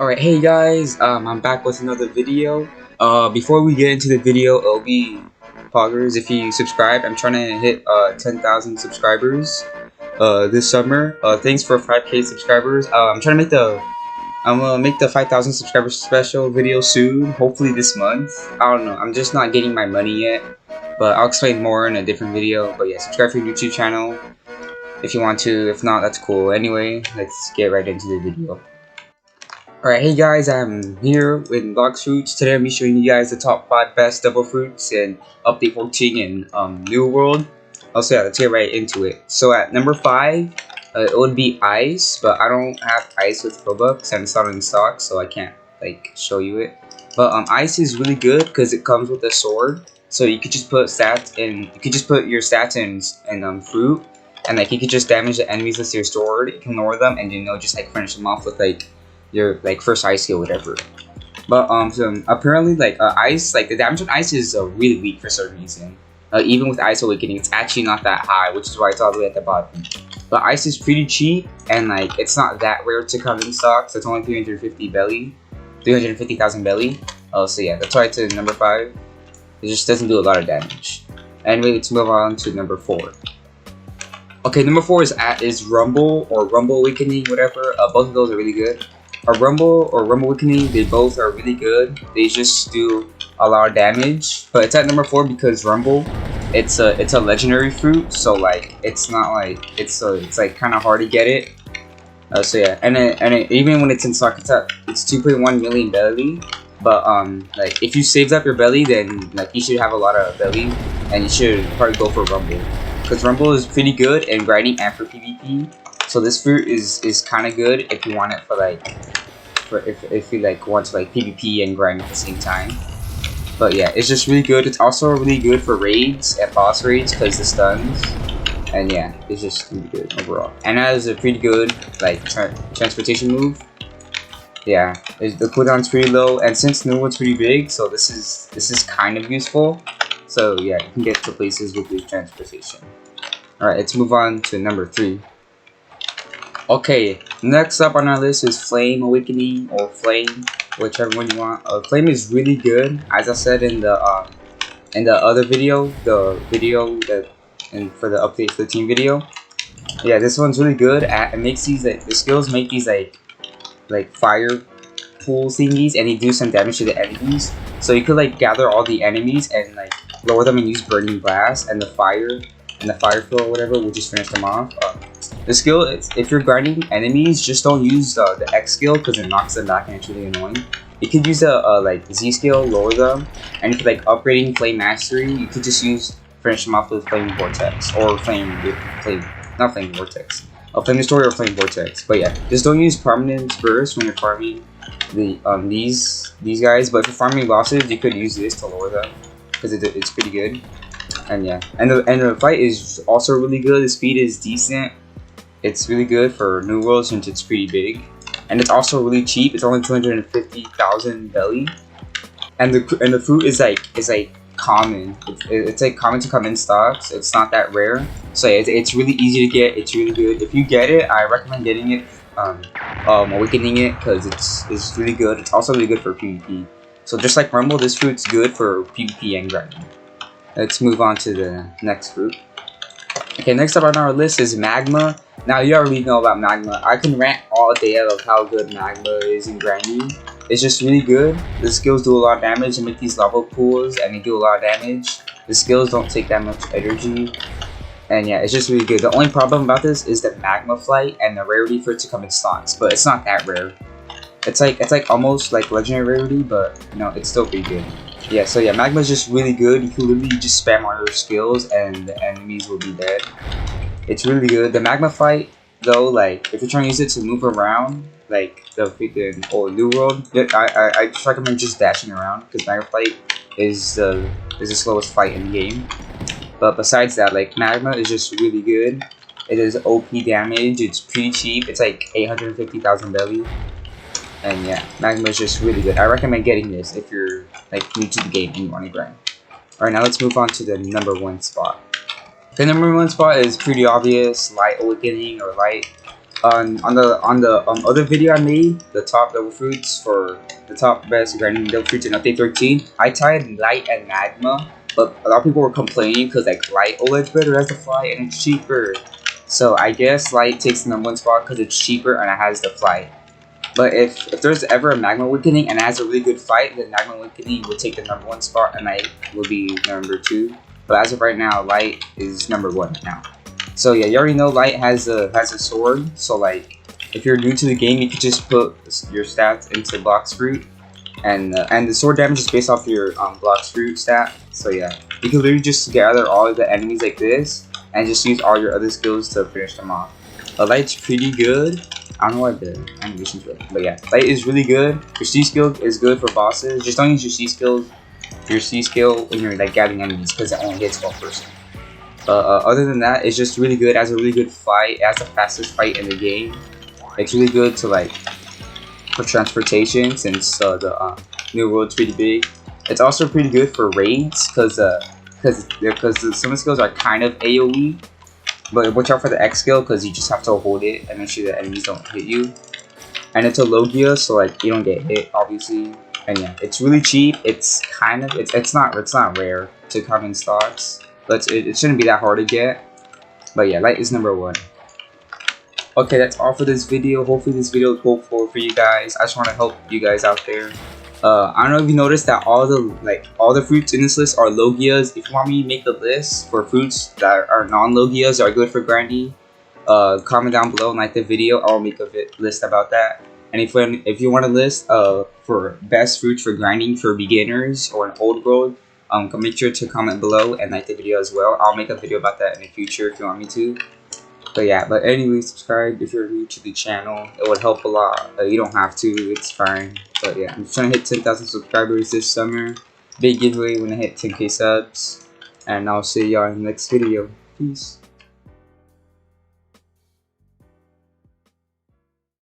Alright, hey guys, I'm back with another video. Before we get into the video, it'll be poggers if you subscribe. I'm trying to hit 10,000 subscribers this summer. Thanks for 5K subscribers. I'm gonna make the 5,000 subscribers special video soon. Hopefully this month. I don't know. I'm just not getting my money yet, but I'll explain more in a different video. But yeah, subscribe to your YouTube channel if you want to. If not, that's cool. Anyway, let's get right into the video. Alright, hey guys, I'm here with Blox Fruits. Today I'm showing you guys the top 5 best double fruits in Update 14 in New World. Also, yeah, let's get right into it. So at number 5, it would be Ice, but I don't have Ice with Robux and it's not in stock, so I can't like show you it. But Ice is really good because it comes with a sword, so you could just put stats in. You could just put your stats in fruit, and like you could just damage the enemies with your sword. You can lower them, and just like finish them off with like your like first ice skill, whatever. But so, apparently ice, like the damage on ice is really weak for some reason. Even with ice awakening, it's actually not that high, which is why it's all the way at the bottom. But ice is pretty cheap, and like it's not that rare to come in stock, so it's only 350,000 belly. So yeah, that's why it's in number 5. It just doesn't do a lot of damage. Anyway, let's move on to number 4. Okay, number 4 is Rumble or Rumble Awakening, whatever. Both of those are really good. Rumble or Rumble Awakening, they both are really good. They just do a lot of damage, but it's at number 4 because Rumble, it's a legendary fruit, so like it's not like it's like kind of hard to get it. So yeah, and even when it's in stock, it's 2.1 million belly. But like if you saved up your belly, then like you should have a lot of belly, and you should probably go for Rumble because Rumble is pretty good in grinding and for PvP. So this fruit is kind of good if you want it for like, if you like want to like PvP and grind at the same time. But yeah, it's just really good. It's also really good for raids and boss raids because the stuns. And yeah, it's just really good overall. And that is a pretty good like transportation move. Yeah, the cooldown's pretty low, and since New World's pretty big, so this is kind of useful. So yeah, you can get to places with your transportation. All right, let's move on to number 3. Okay, next up on our list is Flame Awakening or Flame, whichever one you want. Flame is really good, as I said in the other video, for the update 13 video. Yeah, this one's really good. It makes these like the skills make these like fire pool thingies, and they do some damage to the enemies. So you could like gather all the enemies and like lower them and use Burning Blast, and the fire flow or whatever will just finish them off. The skill, if you're grinding enemies, just don't use the X skill because it knocks them back and it's really annoying. You could use the like Z skill, lower them, and if you're like upgrading Flame Mastery, you could just finish them off with Flame Vortex or Flame Vortex. Flame Destroyer or Flame Vortex. But yeah, just don't use Permanence Burst when you're farming the these guys. But if you're farming bosses, you could use this to lower them because it's pretty good. And yeah, and the fight is also really good. The speed is decent. It's really good for New World since it's pretty big, and it's also really cheap. It's only 250,000 belly, and the fruit is like common. It's like common to come in stocks. It's not that rare, so it's really easy to get. It's really good. If you get it, I recommend getting it, awakening it, because it's really good. It's also really good for PvP. So just like Rumble, this fruit's good for PvP and grinding. Let's move on to the next fruit. Okay, next up on our list is Magma. Now you already know about Magma. I can rant all day of how good Magma is in grinding. It's just really good. The skills do a lot of damage and make these lava pools, and they do a lot of damage. The skills don't take that much energy. And yeah, it's just really good. The only problem about this is the Magma Flight and the rarity for it to come in stocks, but it's not that rare. It's like almost like legendary rarity, but you know, it's still pretty good. Yeah, so yeah, Magma is just really good. You can literally just spam all your skills and the enemies will be dead. It's really good. The Magma Fight, though, like if you're trying to use it to move around, like the freaking or New World, I just recommend just dashing around because Magma Fight is the slowest fight in the game. But besides that, like Magma is just really good. It is OP damage. It's pretty cheap. It's like 850,000 belly. And yeah, Magma is just really good. I recommend getting this if you're like new to the game and you want to grind. Alright, now let's move on to the number 1 spot. The number 1 spot is pretty obvious, Light Awakening or Light. on the other video I made, the top double fruits for the top best grinding double fruits in update 13, I tied light and magma, but a lot of people were complaining because like light OLED's better as the flight and it's cheaper. So I guess light takes the #1 spot because it's cheaper and it has the flight. But if there's ever a magma awakening and it has a really good fight, then magma awakening will take the #1 spot and light will be #2. But as of right now, light is #1 now. So yeah, you already know light has a sword. So like, if you're new to the game, you can just put your stats into Blox fruit, and the sword damage is based off your Blox fruit stat. So yeah, you can literally just gather all of the enemies like this, and just use all your other skills to finish them off. Light's pretty good. I don't know why the animation's good, but yeah, light is really good. Your C skill is good for bosses. Just don't use your C skill when you're like gathering enemies because it only hits 1%. Other than that, it's just really good. It has a really good fight. It has the fastest fight in the game. It's really good to like for transportation since the new world's pretty big. It's also pretty good for raids because some skills are kind of AOE. But watch out for the X skill because you just have to hold it and make sure the enemies don't hit you. And it's a Logia, so like you don't get hit, obviously. And yeah, it's really cheap. It's kind of it's not rare to come in stocks, but it shouldn't be that hard to get. But yeah, light is #1. Okay, that's all for this video. Hopefully this video is helpful for you guys. I just want to help you guys out there. I don't know if you noticed that all the fruits in this list are Logias. If you want me to make a list for fruits that are non-Logias are good for grinding, comment down below and like the video. I'll make a list about that. And if you want a list for best fruits for grinding for beginners or an old world, make sure to comment below and like the video as well. I'll make a video about that in the future if you want me to. But yeah, but anyway, subscribe if you're new to the channel. It would help a lot. You don't have to, it's fine. But yeah, I'm trying to hit 10,000 subscribers this summer. Big giveaway when I hit 10k subs. And I'll see y'all in the next video. Peace.